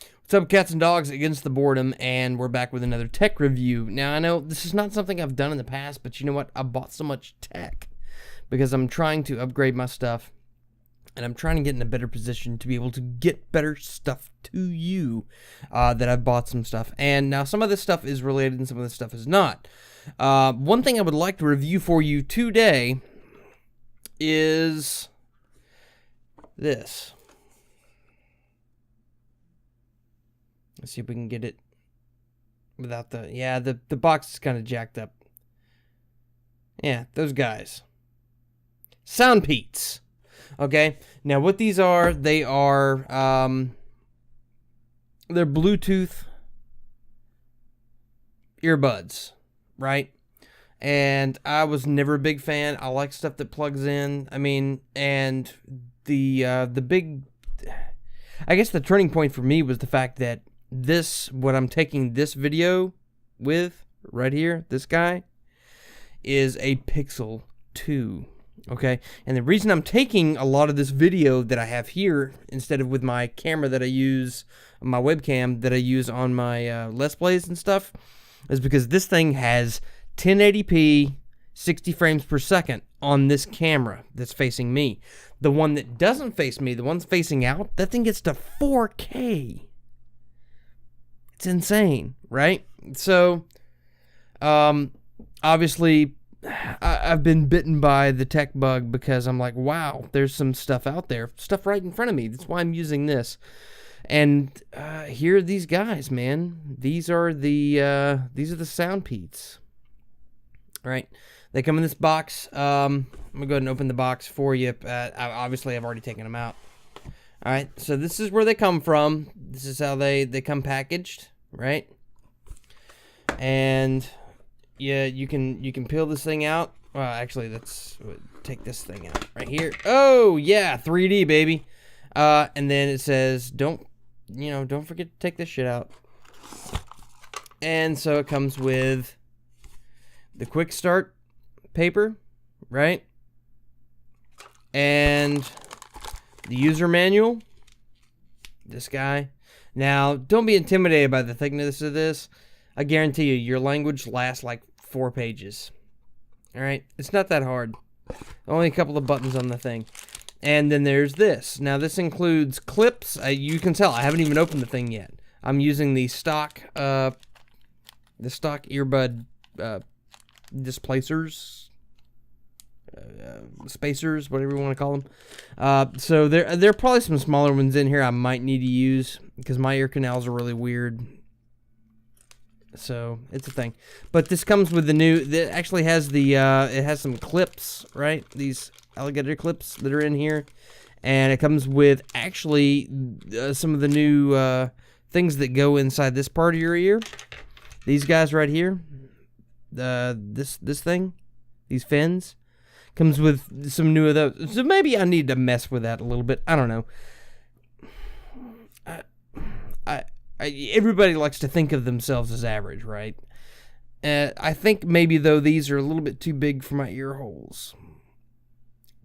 What's up, cats and dogs? Against the boredom, and we're back with another tech review. Now, I know this is not something I've done in the past, but you know what? I bought so much tech because I'm trying to upgrade my stuff, and I'm trying to get in a better position to be able to get better stuff to you, that I've bought some stuff. And now some of this stuff is related and some of this stuff is not. One thing I would like to review for you today is this. Let's see if we can get it without the... Yeah, the box is kind of jacked up. Yeah, those guys. Soundpeats. Okay, now what these are, they are... they're Bluetooth earbuds, right? And I was never a big fan. I like stuff that plugs in. I mean, and the big... I guess the turning point for me was the fact that what I'm taking this video with, right here, this guy, is a Pixel 2, okay? And the reason I'm taking a lot of this video that I have here, instead of with my camera that I use, my webcam that I use on my Let's Plays and stuff, is because this thing has 1080p, 60 frames per second on this camera that's facing me. The one that doesn't face me, the one's facing out, that thing gets to 4K. It's insane, right? So, obviously, I've been bitten by the tech bug because I'm like, wow, there's some stuff out there, stuff right in front of me. That's why I'm using this. And here are these guys, man. These are the Soundpeats. All right, they come in this box. I'm gonna go ahead and open the box for you. Obviously, I've already taken them out. All right, so this is where they come from. This is how they come packaged, right? And yeah, you can peel this thing out. Well, actually, let's take this thing out right here. Oh yeah, 3D baby. And then it says, don't forget to take this shit out. And so it comes with the quick start paper, right? And the user manual, this guy. Now, don't be intimidated by the thickness of this. I guarantee you, your language lasts like 4 pages. All right? It's not that hard. Only a couple of buttons on the thing. And then there's this. Now, this includes clips. You can tell, I haven't even opened the thing yet. I'm using the stock earbud displacers. Spacers, whatever you want to call them. So there are probably some smaller ones in here I might need to use because my ear canals are really weird. So it's a thing. But this comes with the new. It actually has it has some clips, right? These alligator clips that are in here, and it comes with actually some of the new things that go inside this part of your ear. These guys right here. This thing, these fins. Comes with some new of those. So maybe I need to mess with that a little bit. I don't know. Everybody likes to think of themselves as average, right? I think maybe, though, these are a little bit too big for my ear holes.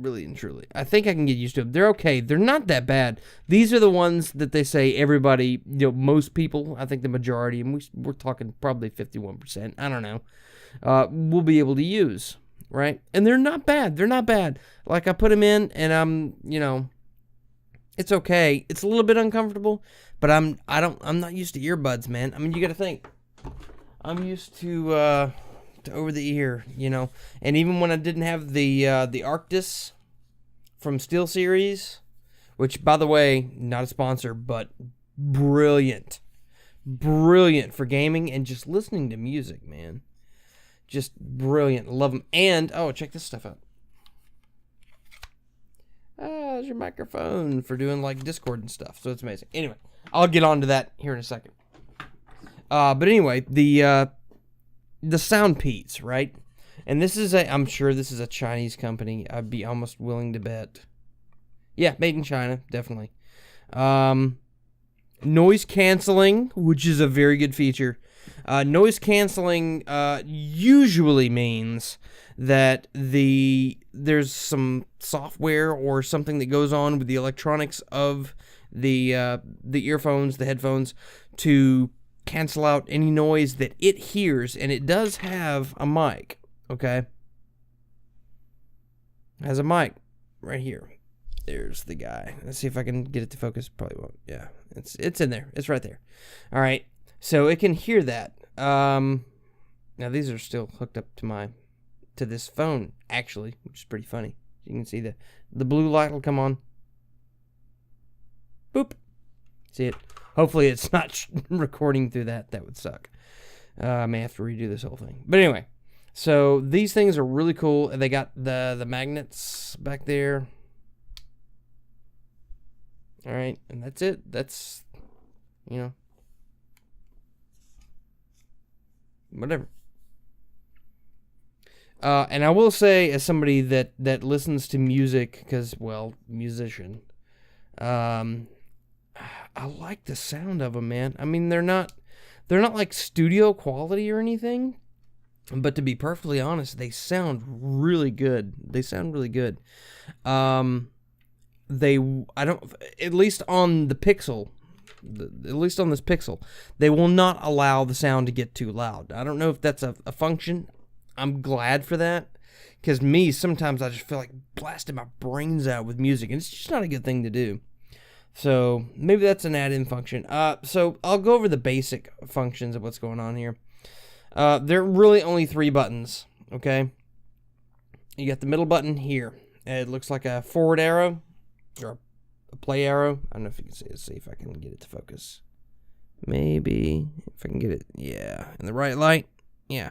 Really and truly. I think I can get used to them. They're okay. They're not that bad. These are the ones that they say everybody, most people, I think the majority, and we're talking probably 51%, I don't know, will be able to use. Right? And they're not bad. They're not bad. Like, I put them in, and I'm it's okay. It's a little bit uncomfortable, but I'm not used to earbuds, man. I mean, you got to think. I'm used to over the ear, And even when I didn't have the Arctis from SteelSeries, which, by the way, not a sponsor, but brilliant for gaming and just listening to music, man. Just brilliant. Love them. And, oh, check this stuff out. There's your microphone for doing, like, Discord and stuff. So it's amazing. Anyway, I'll get on to that here in a second. But anyway, the Soundpeats, right? And this is I'm sure this is a Chinese company. I'd be almost willing to bet. Yeah, made in China, definitely. Noise canceling, which is a very good feature. Noise canceling usually means that there's some software or something that goes on with the electronics of the earphones, the headphones, to cancel out any noise that it hears, and it does have a mic, okay? It has a mic right here. There's the guy. Let's see if I can get it to focus. Probably won't. Yeah, it's in there. It's right there. All right, so it can hear that. Now these are still hooked up to this phone, actually, which is pretty funny. You can see the blue light will come on. Boop. See it? Hopefully it's not recording through that. That would suck. I may have to redo this whole thing. But anyway, so these things are really cool. They got the magnets back there. All right, and that's it. That's, whatever. And I will say, as somebody that listens to music, because, well, musician, I like the sound of them, man. I mean, they're not like studio quality or anything, but to be perfectly honest, they sound really good. They sound really good. At least on the Pixel, at least on this Pixel, they will not allow the sound to get too loud. I don't know if that's a function. I'm glad for that, because sometimes I just feel like blasting my brains out with music, and it's just not a good thing to do. So maybe that's an add-in function. So I'll go over the basic functions of what's going on here. There are really only 3 buttons, okay? You got the middle button here. It looks like a forward arrow, or a play arrow. I don't know if you can see it. See if I can get it to focus. Maybe, if I can get it. Yeah, in the right light. Yeah.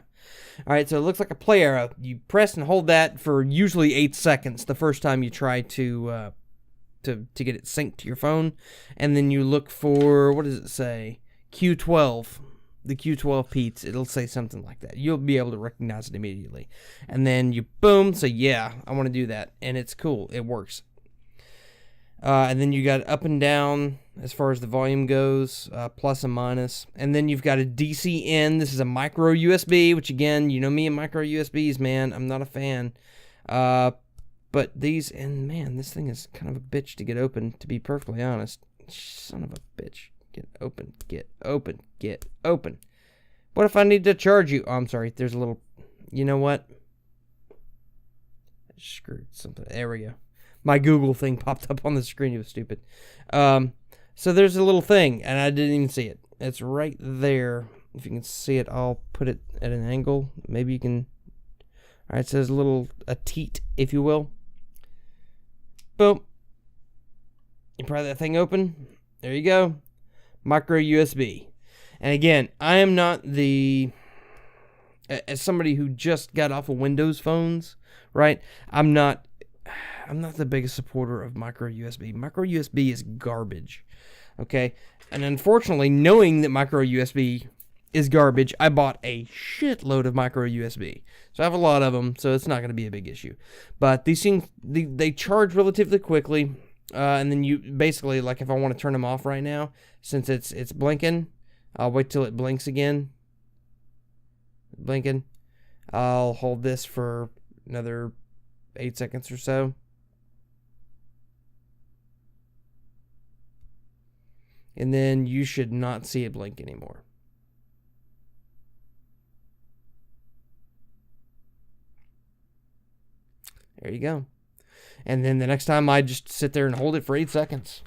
All right, so it looks like a play arrow. You press and hold that for usually 8 seconds the first time you try to get it synced to your phone. And then you look for, what does it say? Q12. The Q12Peats. It'll say something like that. You'll be able to recognize it immediately. And then you, boom, say, yeah, I want to do that. And it's cool. It works. And then you got up and down as far as the volume goes, plus and minus. And then you've got a DC in. This is a micro USB, which again, you know me and micro USBs, man. I'm not a fan. But these, and man, this thing is kind of a bitch to get open, to be perfectly honest. Son of a bitch. Get open, get open, get open. What if I need to charge you? Oh, I'm sorry. There's a little, you know what? I screwed something. There we go. My Google thing popped up on the screen. It was stupid. So there's a little thing, and I didn't even see it. It's right there. If you can see it, I'll put it at an angle. Maybe you can. All right, so there's a teat, if you will. Boom. You pry that thing open. There you go. Micro USB. And again, I am not as somebody who just got off of Windows phones, right? I'm not the biggest supporter of micro USB. Micro USB is garbage, okay? And unfortunately, knowing that micro USB is garbage, I bought a shitload of micro USB. So I have a lot of them, so it's not going to be a big issue. But these things, they charge relatively quickly, and then you basically, like if I want to turn them off right now, since it's blinking, I'll wait till it blinks again. Blinking. I'll hold this for another 8 seconds or so. And then you should not see it blink anymore. There you go. And then the next time I just sit there and hold it for 8 seconds.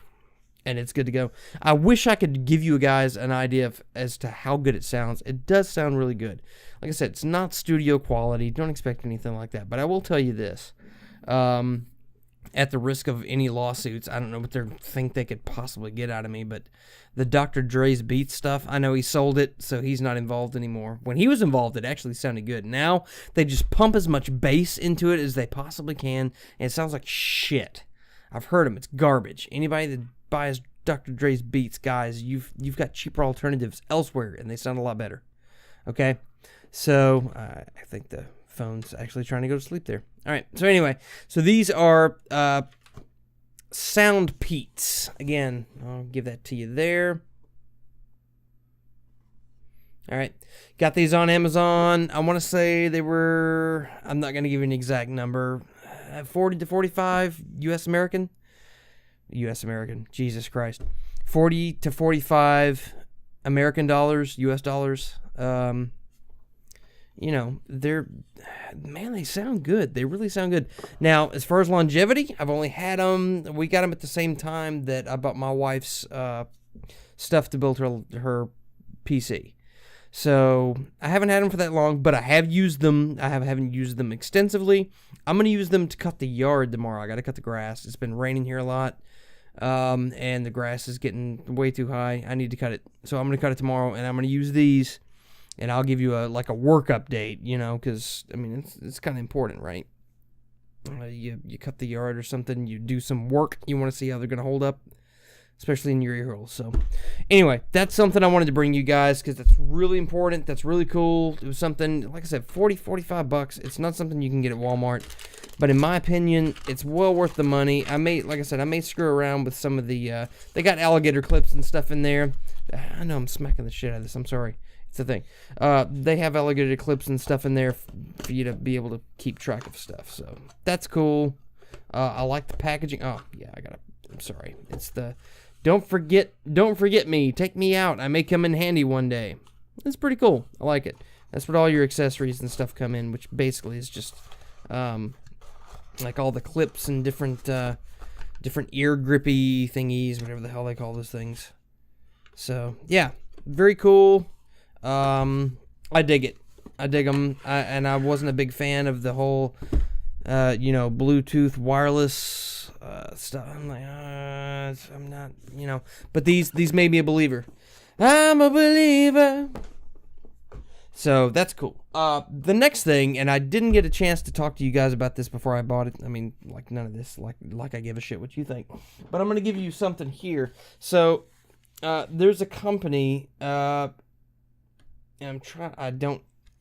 And it's good to go. I wish I could give you guys an idea as to how good it sounds. It does sound really good. Like I said, it's not studio quality. Don't expect anything like that. But I will tell you this. At the risk of any lawsuits, I don't know what they think they could possibly get out of me, but the Dr. Dre's Beats stuff, I know he sold it, so he's not involved anymore. When he was involved, it actually sounded good. Now, they just pump as much bass into it as they possibly can, and it sounds like shit. I've heard them. It's garbage. Anybody that buys Dr. Dre's Beats, guys, you've got cheaper alternatives elsewhere, and they sound a lot better. Okay? So, I think the phone's actually trying to go to sleep there. All right. So anyway, so these are Soundpeats. Again, I'll give that to you there. All right. Got these on Amazon. I want to say they were, I'm not going to give you an exact number, 40 to 45 US American. U.S. American. Jesus Christ. 40 to 45 American dollars, U.S. dollars. You know, they sound good. They really sound good. Now, as far as longevity, I've only had them, we got them at the same time that I bought my wife's stuff to build her PC. So, I haven't had them for that long, but I have used them. I haven't used them extensively. I'm going to use them to cut the yard tomorrow. I got to cut the grass. It's been raining here a lot, and the grass is getting way too high. I need to cut it. So, I'm going to cut it tomorrow, and I'm going to use these. And I'll give you a work update, you know, because, I mean, it's kind of important, right? You cut the yard or something, you do some work, you want to see how they're going to hold up, especially in your ear holes. So, anyway, that's something I wanted to bring you guys, because that's really important, that's really cool. It was something, like I said, $45. It's not something you can get at Walmart, but in my opinion, it's well worth the money. I may screw around with some of the, they got alligator clips and stuff in there. I know I'm smacking the shit out of this, I'm sorry. It's the thing. They have alligator clips and stuff in there for you to be able to keep track of stuff. So that's cool. I like the packaging. Oh yeah, I'm sorry. It's the don't forget me. Take me out. I may come in handy one day. It's pretty cool. I like it. That's what all your accessories and stuff come in, which basically is just like all the clips and different ear grippy thingies, whatever the hell they call those things. So yeah, very cool. I dig it. I dig them. And I wasn't a big fan of the whole, Bluetooth wireless stuff. I'm like, I'm not, But these made me a believer. I'm a believer. So that's cool. The next thing, and I didn't get a chance to talk to you guys about this before I bought it. I mean, like none of this, like I give a shit what you think. But I'm gonna give you something here. So, there's a company. And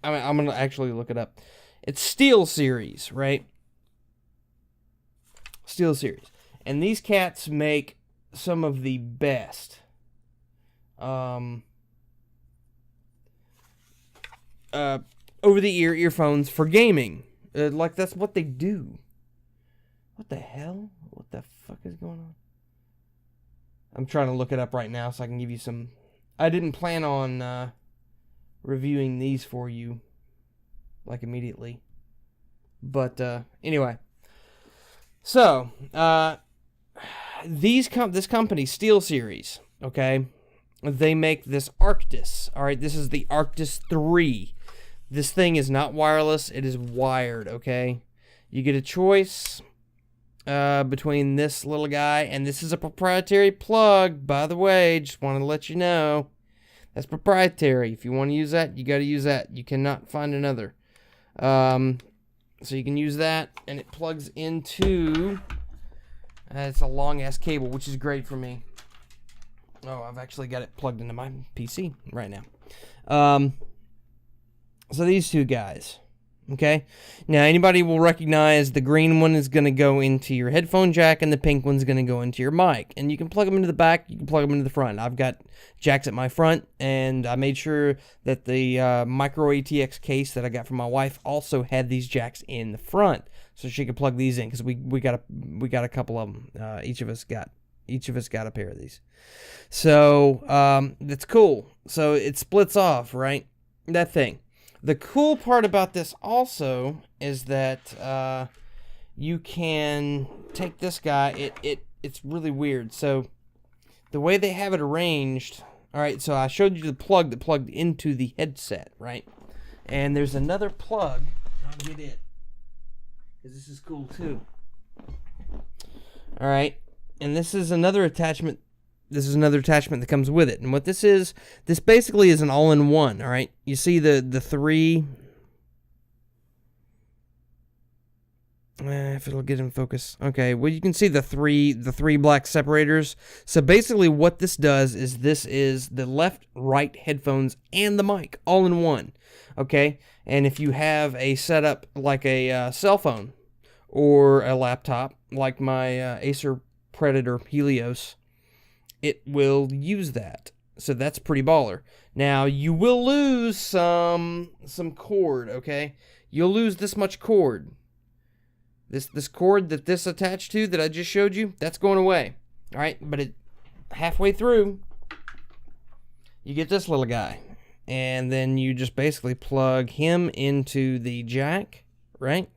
I'm going to actually look it up. It's SteelSeries, right? SteelSeries. And these cats make some of the best over-the-ear earphones for gaming. Like, that's what they do. What the hell? What the fuck is going on? I'm trying to look it up right now so I can give you some... I didn't plan on... reviewing these for you like immediately, but anyway, so this company SteelSeries, okay, they make this Arctis. All right, this is the Arctis 3. This thing is not wireless, it is wired. Okay, you get a choice between this little guy, and this is a proprietary plug, by the way, just want to let you know. That's proprietary. If you want to use that, you got to use that. You cannot find another. So you can use that, and it plugs into... it's a long-ass cable, which is great for me. Oh, I've actually got it plugged into my PC right now. So these two guys. Okay? Now, anybody will recognize the green one is going to go into your headphone jack, and the pink one's going to go into your mic. And you can plug them into the back, you can plug them into the front. I've got jacks at my front, and I made sure that the micro ATX case that I got from my wife also had these jacks in the front, so she could plug these in, because we got a couple of them. Each of us got a pair of these. So, that's cool. So, it splits off, right? That thing. The cool part about this also is that you can take this guy. It's really weird. So the way they have it arranged, all right, so I showed you the plug that plugged into the headset, right? And there's another plug. I'll get it, because this is cool too. All right, and this is another attachment. This is another attachment that comes with it. And what this is, this basically is an all-in-one, all right? You see the three... if it'll get in focus. Okay, well, you can see the three black separators. So basically what this does is this is the left, right headphones and the mic all in one, okay? And if you have a setup like a cell phone or a laptop, like my Acer Predator Helios, it will use that. So that's pretty baller. Now, you will lose some cord, okay? You'll lose this much cord. This cord that this attached to that I just showed you, that's going away. All right, but halfway through, you get this little guy. And then you just basically plug him into the jack, right?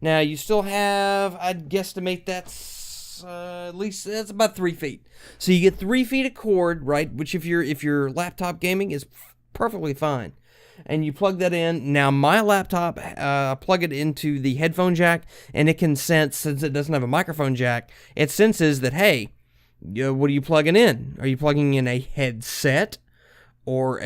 Now, you still have, I'd guesstimate that's at least, that's about 3 feet. So you get 3 feet of cord, right? Which if you're laptop gaming is perfectly fine. And you plug that in. Now, my laptop, plug it into the headphone jack, and it can sense, since it doesn't have a microphone jack, it senses that, hey, what are you plugging in? Are you plugging in a headset? Or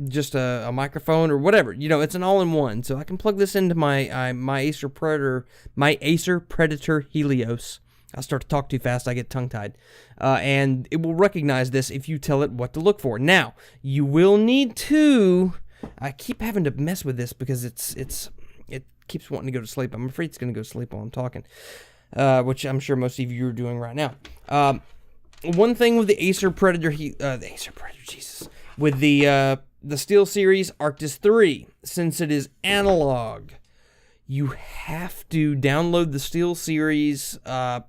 just a microphone or whatever. It's an all-in-one. So I can plug this into my Acer Predator Helios. I start to talk too fast, I get tongue-tied. And it will recognize this if you tell it what to look for. Now, you will need to... I keep having to mess with this because it keeps wanting to go to sleep. I'm afraid it's going to go to sleep while I'm talking, which I'm sure most of you are doing right now. One thing with the Acer Predator, with the SteelSeries Arctis 3, since it is analog, you have to download the SteelSeries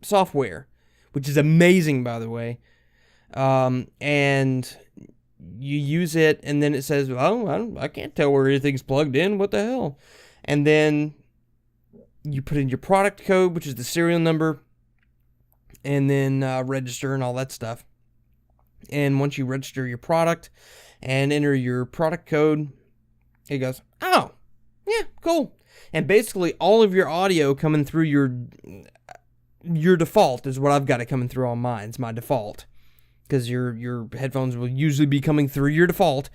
software, which is amazing, by the way, and you use it, and then it says, "Oh, I can't tell where everything's plugged in. What the hell?" And then you put in your product code, which is the serial number. And then register and all that stuff. And once you register your product and enter your product code, it goes, oh, yeah, cool. And basically all of your audio coming through your default is what I've got it coming through on mine. It's my default. Because your headphones will usually be coming through your default.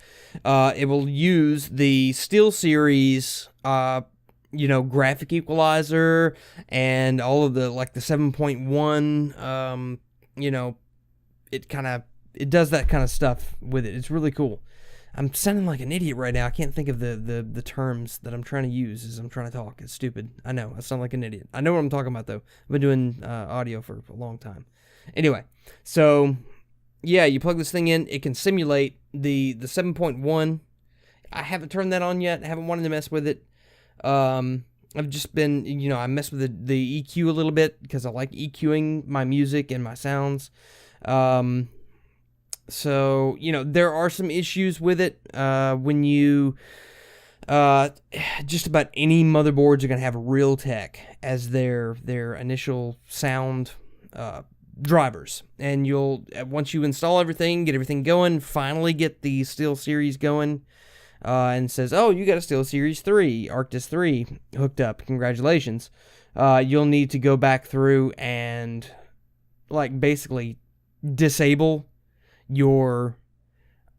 It will use the SteelSeries graphic equalizer and all of the, like the 7.1, it does that kind of stuff with it. It's really cool. I'm sounding like an idiot right now. I can't think of the terms that I'm trying to use as I'm trying to talk. It's stupid. I know. I sound like an idiot. I know what I'm talking about, though. I've been doing audio for a long time. Anyway, so, yeah, you plug this thing in. It can simulate the 7.1. I haven't turned that on yet. I haven't wanted to mess with it. I've just been, I mess with the EQ a little bit because I like EQing my music and my sounds. So, there are some issues with it when you, just about any motherboards are going to have Realtek as their initial sound drivers. And once you install everything, get everything going, finally get the SteelSeries going, and says, oh, you got a SteelSeries 3, Arctis 3 hooked up. Congratulations. You'll need to go back through and, basically disable your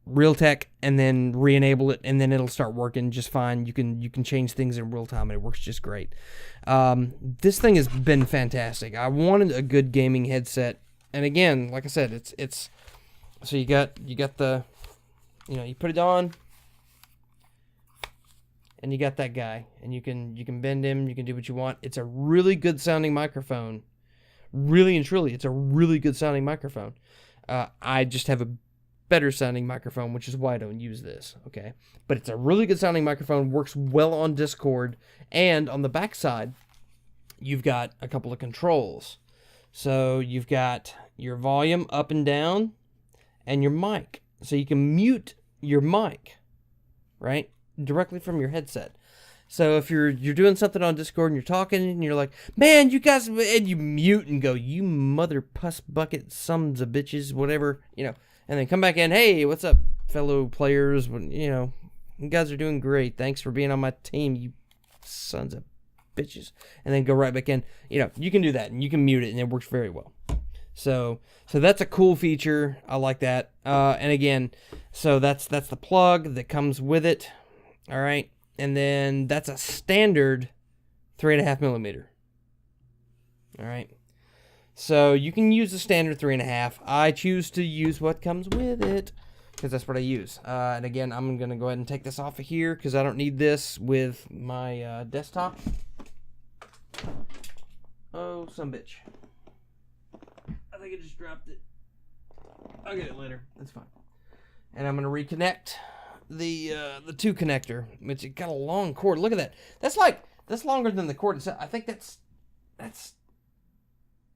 Realtek and then re-enable it, and then it'll start working just fine. You can change things in real time, and it works just great. This thing has been fantastic. I wanted a good gaming headset, and again, like I said, it's so you got the, you put it on, and you got that guy, and you can bend him, you can do what you want. It's a really good sounding microphone. Really and truly, it's a really good sounding microphone. I just have a better sounding microphone, which is why I don't use this, okay? But it's a really good sounding microphone, works well on Discord, and on the back side, you've got a couple of controls. So you've got your volume up and down, and your mic. So you can mute your mic, right? Directly from your headset. So if you're doing something on Discord and you're talking and you're like, man, you guys, and you mute and go, you mother puss bucket sons of bitches, whatever, and then come back in, hey, what's up, fellow players? You guys are doing great. Thanks for being on my team, you sons of bitches. And then go right back in. You can do that and you can mute it and it works very well. So that's a cool feature. I like that. And again, so that's the plug that comes with it. All right. And then that's a standard 3.5 millimeter. All right. So you can use the standard 3.5. I choose to use what comes with it because that's what I use. And again, I'm going to go ahead and take this off of here because I don't need this with my desktop. Oh, some bitch. I think I just dropped it. I'll get it later. That's fine. And I'm going to reconnect the 2 connector, which it got a long cord. Look at that. That's longer than the cord itself. I think that's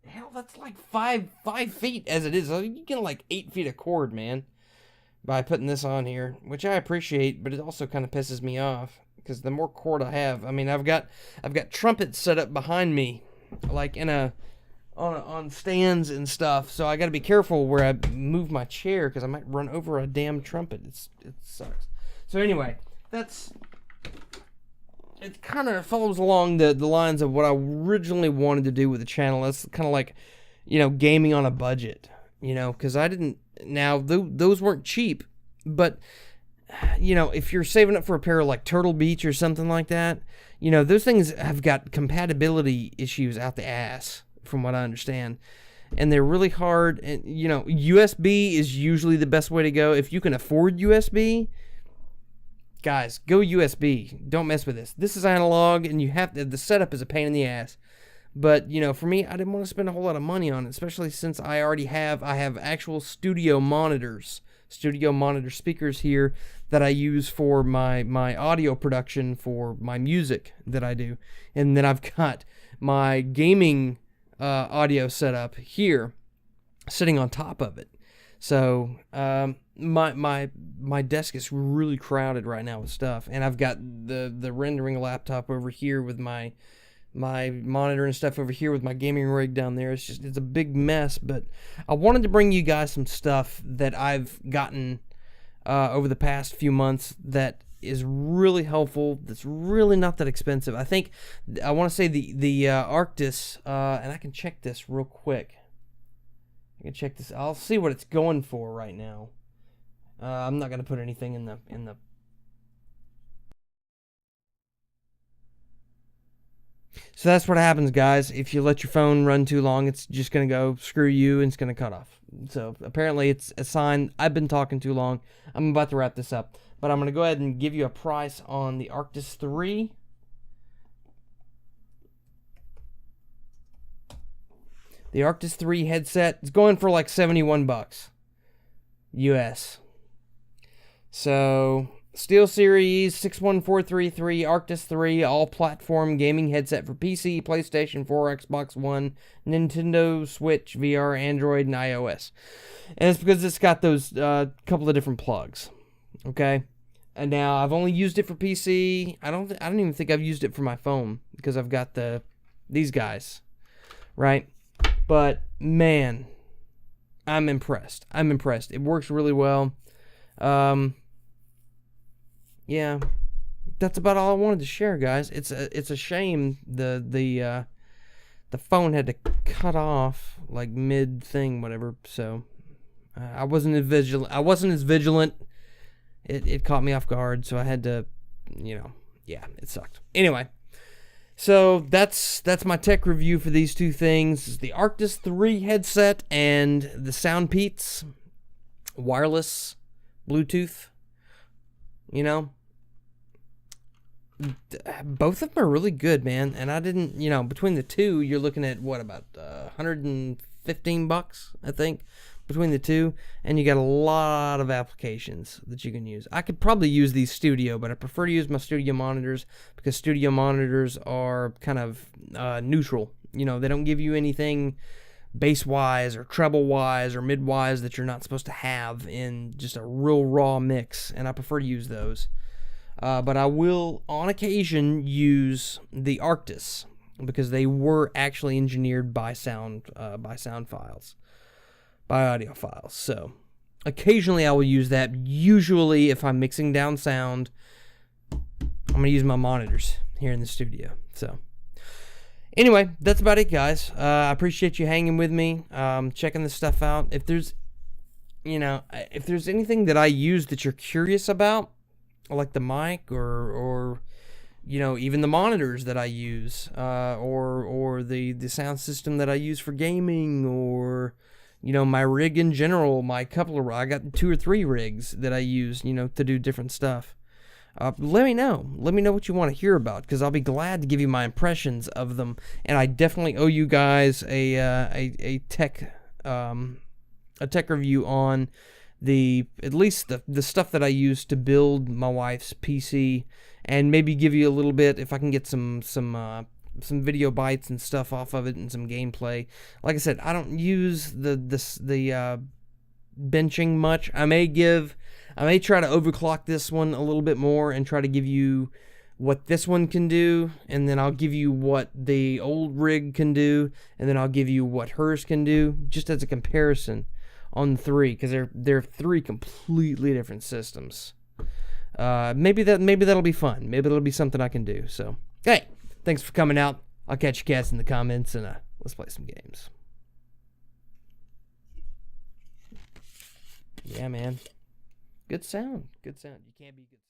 hell, that's like 5 feet as it is. You get like 8 feet of cord, man, by putting this on here, which I appreciate, but it also kind of pisses me off because the more cord I have, I mean, I've got trumpets set up behind me, like on stands and stuff, so I got to be careful where I move my chair because I might run over a damn trumpet. It sucks. So anyway, it kind of follows along the lines of what I originally wanted to do with the channel. That's kind of like, gaming on a budget, because I didn't. Now those weren't cheap, but if you're saving up for a pair of like Turtle Beach or something like that, those things have got compatibility issues out the ass, from what I understand, and they're really hard. And USB is usually the best way to go if you can afford USB. Guys, go USB. Don't mess with this. This is analog, and the setup is a pain in the ass. But for me, I didn't want to spend a whole lot of money on it, especially since I have actual studio monitors, studio monitor speakers here that I use for my audio production for my music that I do, and then I've got my gaming audio setup here, sitting on top of it. So my desk is really crowded right now with stuff, and I've got the rendering laptop over here with my monitor and stuff over here with my gaming rig down there. It's a big mess, but I wanted to bring you guys some stuff that I've gotten over the past few months that is really helpful, that's really not that expensive. I want to say the Arctis, and I can check this real quick. I can check this. I'll see what it's going for right now. I'm not going to put anything in the So that's what happens, guys. If you let your phone run too long, it's just going to go screw you and it's going to cut off. So apparently it's a sign I've been talking too long. I'm about to wrap this up, but I'm going to go ahead and give you a price on the Arctis 3. The Arctis 3 headset is going for like $71 US. So SteelSeries 61433 Arctis 3 all-platform gaming headset for PC, PlayStation 4, Xbox One, Nintendo Switch, VR, Android, and iOS. And it's because it's got those couple of different plugs. Okay, and now I've only used it for PC. I don't even think I've used it for my phone because I've got these guys, right? But man, I'm impressed. It works really well. Yeah, that's about all I wanted to share, guys. It's a shame the phone had to cut off like mid thing, whatever. So I wasn't as vigilant. It caught me off guard, so I had to, yeah, it sucked. Anyway, so that's my tech review for these two things: the Arctis 3 headset and the Soundpeats wireless Bluetooth. Both of them are really good, man. And I didn't, between the two, you're looking at what, about $115, I think, between the two. And you got a lot of applications that you can use. I could probably use these studio, but I prefer to use my studio monitors because studio monitors are kind of neutral. They don't give you anything bass-wise or treble-wise or mid-wise that you're not supposed to have in just a real raw mix, and I prefer to use those. But I will, on occasion, use the Arctis because they were actually engineered by sound files, by audio files. So occasionally I will use that. Usually, if I'm mixing down sound, I'm going to use my monitors here in the studio. So anyway, that's about it, guys. I appreciate you hanging with me, checking this stuff out. If there's anything that I use that you're curious about, like the mic or even the monitors that I use, or the sound system that I use for gaming, or my rig in general, I got 2 or 3 rigs that I use to do different stuff. Let me know what you want to hear about, because I'll be glad to give you my impressions of them, and I definitely owe you guys a tech review on at least the stuff that I use to build my wife's PC, and maybe give you a little bit, if I can get some some video bites and stuff off of it and some gameplay. Like I said, I don't use the benching much. I may try to overclock this one a little bit more and try to give you what this one can do, and then I'll give you what the old rig can do, and then I'll give you what hers can do, just as a comparison on the three, because they're three completely different systems. Maybe that'll be fun. Maybe it'll be something I can do. So, hey, thanks for coming out. I'll catch you cats in the comments, and let's play some games. Yeah, man. Good sound. Good sound. You can't be good.